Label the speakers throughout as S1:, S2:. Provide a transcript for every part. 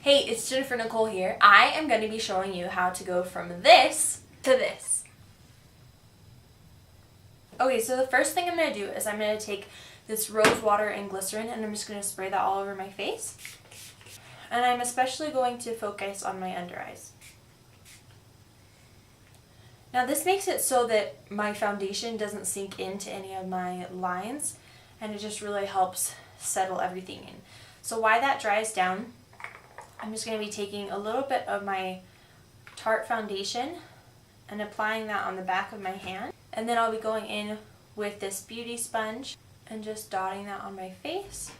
S1: Hey, it's Jennifer Nichole here. I am going to be showing you how to go from this to this. Okay, so the first thing I'm going to do is I'm going to take this rose water and glycerin and I'm just going to spray that all over my face. And I'm especially going to focus on my under eyes. Now this makes it so that my foundation doesn't sink into any of my lines and it just really helps settle everything in. So while that dries down, I'm just going to be taking a little bit of my Tarte foundation and applying that on the back of my hand. And then I'll be going in with this beauty sponge and just dotting that on my face.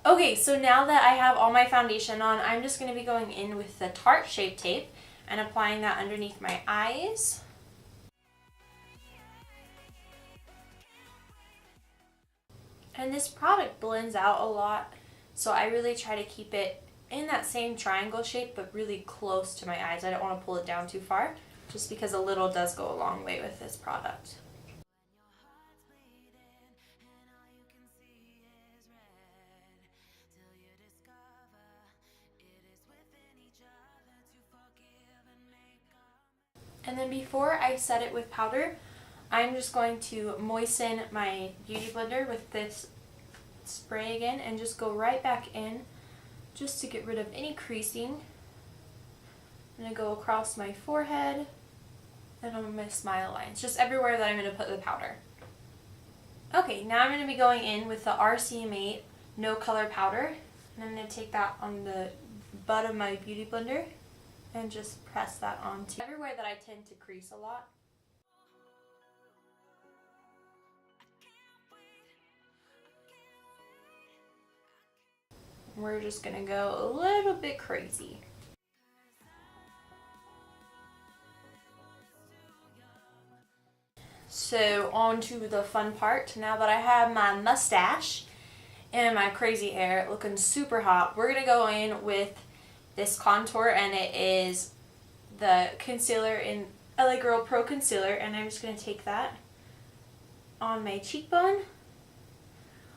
S1: Okay, so now that I have all my foundation on, I'm just going to be going in with the Tarte Shape Tape and applying that underneath my eyes. And this product blends out a lot, so I really try to keep it in that same triangle shape, but really close to my eyes. I don't want to pull it down too far, just because a little does go a long way with this product. And then before I set it with powder, I'm just going to moisten my beauty blender with this spray again and just go right back in just to get rid of any creasing. I'm going to go across my forehead and on my smile lines, just everywhere that I'm going to put the powder. Okay, now I'm going to be going in with the RCM8 No Color Powder, and I'm going to take that on the butt of my beauty blender and just press that onto everywhere that I tend to crease a lot. We're just going to go a little bit crazy. So on to the fun part. Now that I have my mustache and my crazy hair looking super hot, we're going to go in with this contour, and it is the concealer in LA Girl Pro Concealer, and I'm just going to take that on my cheekbone.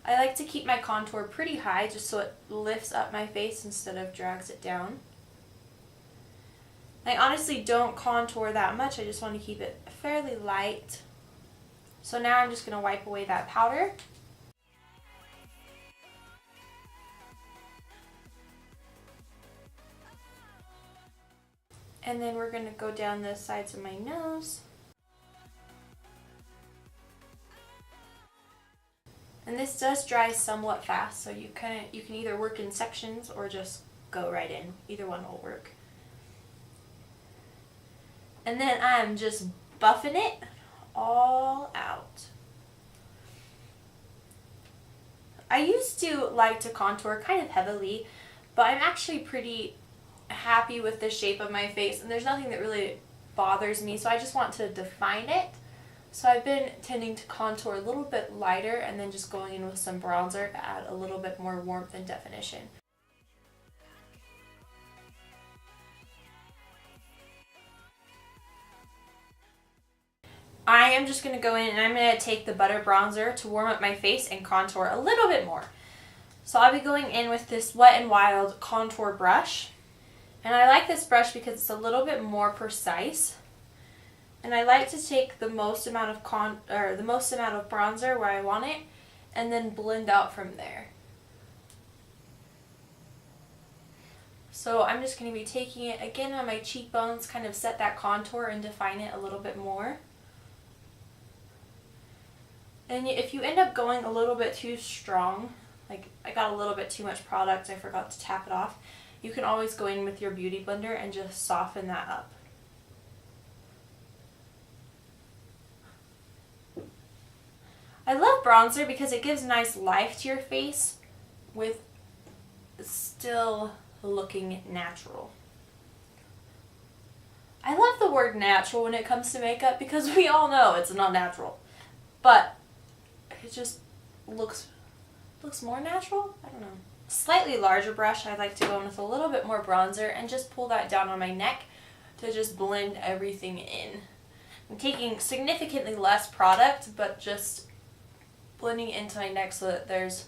S1: I like to keep my contour pretty high just so it lifts up my face instead of drags it down. I honestly don't contour that much, I just want to keep it fairly light. So now I'm just going to wipe away that powder. And then we're going to go down the sides of my nose. And this does dry somewhat fast, so you can either work in sections or just go right in. Either one will work. And then I'm just buffing it all out. I used to like to contour kind of heavily, but I'm actually pretty happy with the shape of my face and there's nothing that really bothers me, so I just want to define it. So I've been tending to contour a little bit lighter and then just going in with some bronzer to add a little bit more warmth and definition. I am just going to go in and I'm going to take the butter bronzer to warm up my face and contour a little bit more. So I'll be going in with this Wet n Wild contour brush. And I like this brush because it's a little bit more precise. And I like to take the most amount of bronzer where I want it and then blend out from there. So I'm just going to be taking it again on my cheekbones, kind of set that contour and define it a little bit more. And if you end up going a little bit too strong, like I got a little bit too much product, I forgot to tap it off, you can always go in with your beauty blender and just soften that up. I love bronzer because it gives nice life to your face with still looking natural. I love the word natural when it comes to makeup because we all know it's not natural, but it just looks more natural? I don't know. slightly larger brush, I like to go in with a little bit more bronzer and just pull that down on my neck to just blend everything in. I'm taking significantly less product, but just blending into my neck so that there's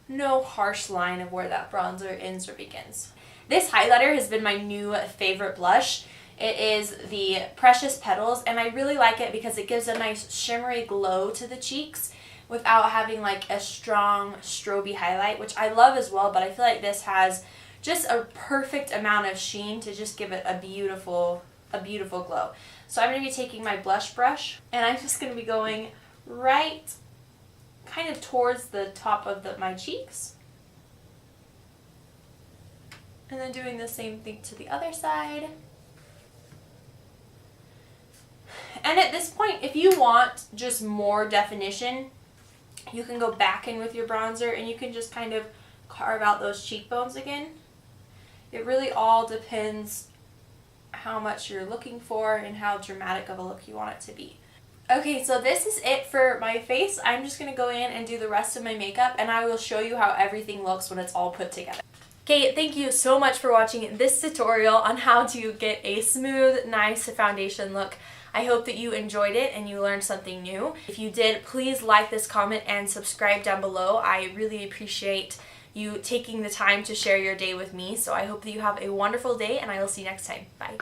S1: no harsh line of where that bronzer ends or begins. This highlighter has been my new favorite blush. It is the Precious Petals, and I really like it because it gives a nice shimmery glow to the cheeks without having like a strong stroby highlight, which I love as well, but I feel like this has just a perfect amount of sheen to just give it a beautiful glow. So I'm going to be taking my blush brush, and I'm just going to be going right kind of towards the top of my cheeks. And then doing the same thing to the other side. And at this point, if you want just more definition, you can go back in with your bronzer and you can just kind of carve out those cheekbones again. It really all depends how much you're looking for and how dramatic of a look you want it to be. Okay, so this is it for my face. I'm just going to go in and do the rest of my makeup, and I will show you how everything looks when it's all put together. Okay, thank you so much for watching this tutorial on how to get a smooth, nice foundation look. I hope that you enjoyed it and you learned something new. If you did, please like this, comment, and subscribe down below. I really appreciate you taking the time to share your day with me. So I hope that you have a wonderful day, and I will see you next time. Bye.